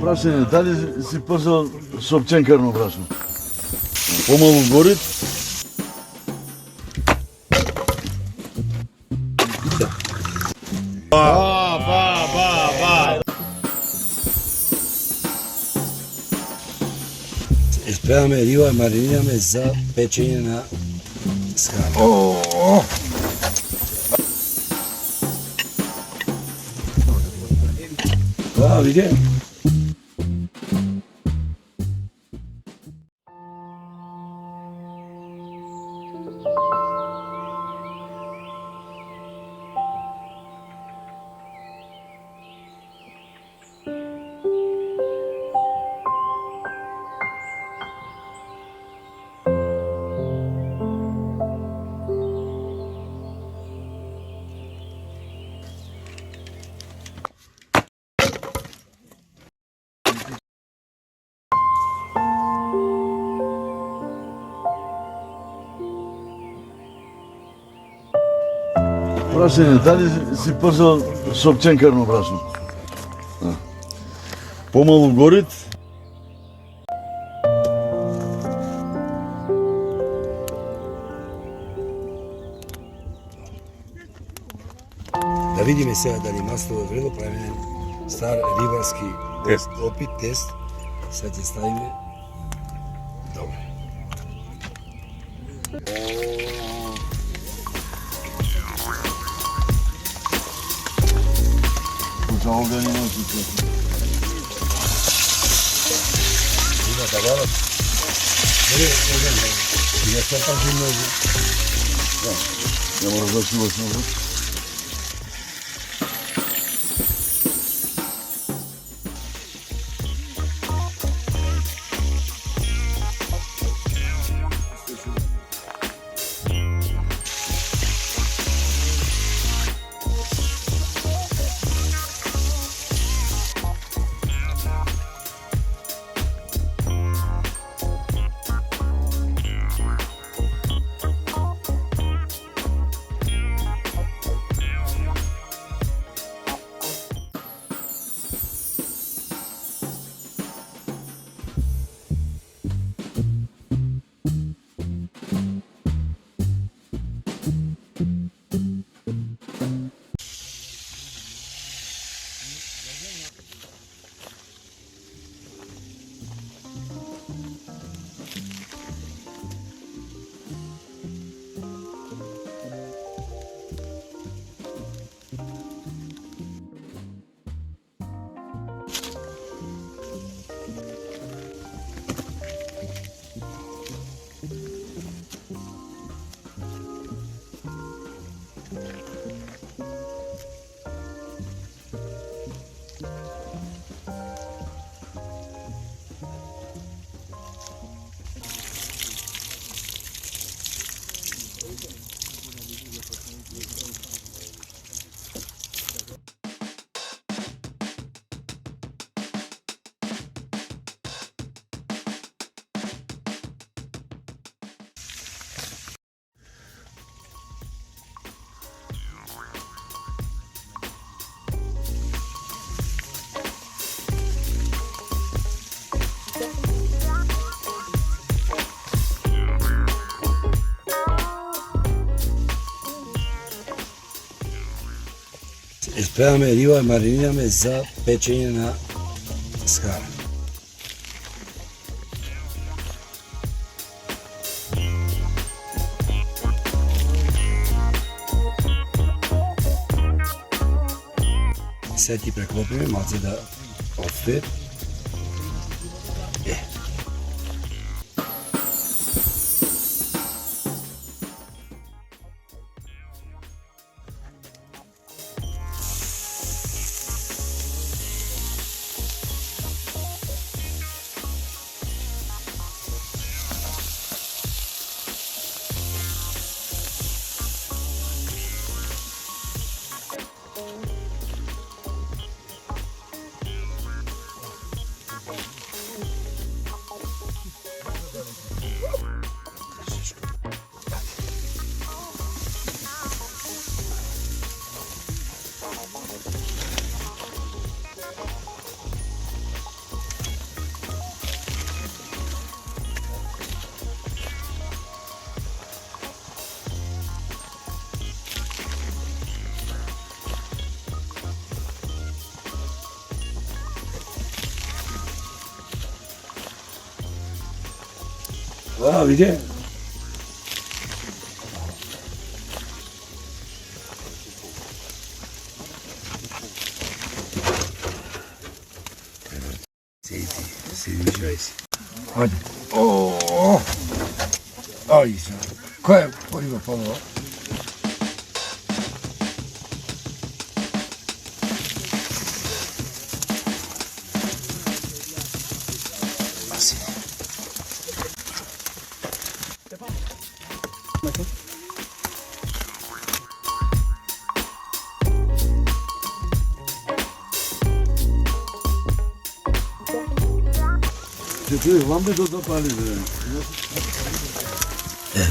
Прашање, дали си пазал сопченкарно брашно? Помалу горит. Spremаме риба, маринираме за печење на скара. Да, види. Прашање, дали си пазал сопченкарно брашно? Помалу горит. Да видиме сега дали масло е вредно, правиме стар рибарски опит, тест. Сега ќе ставиме. Добре. За овде нема случај. Има да вала. Ја се пази многу. Ја мора да си возно. Spremаме риба, маринираме за печење на скара. Сега ти преклопиме малце да отстои. A, vidi? Sedi. Hadi. Oo. Ay sen. Koy bakalım. Basit. Ty, mamy to zapalić.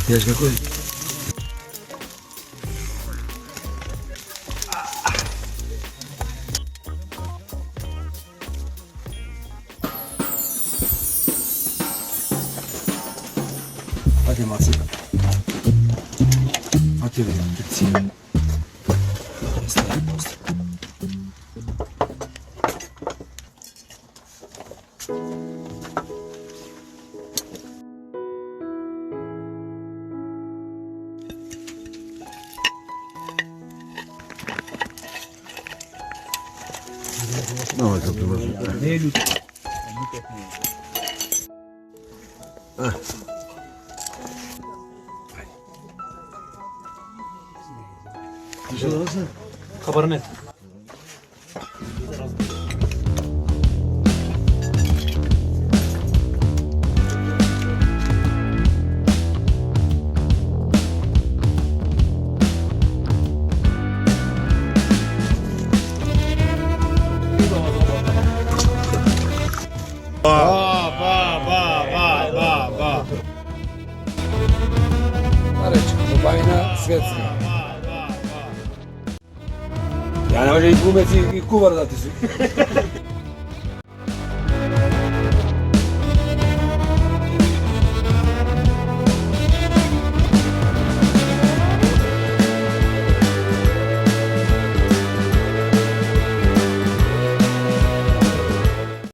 Wiesz какой? Hadi Matsi. Hadi be, gitsin. Estağfurullah. Давай, как ты возьмешь. Ты что, Ласа? Kabarnet. Nareć, Lubajna, Svjetska. Ja ne može i glumec i kuvar dati su.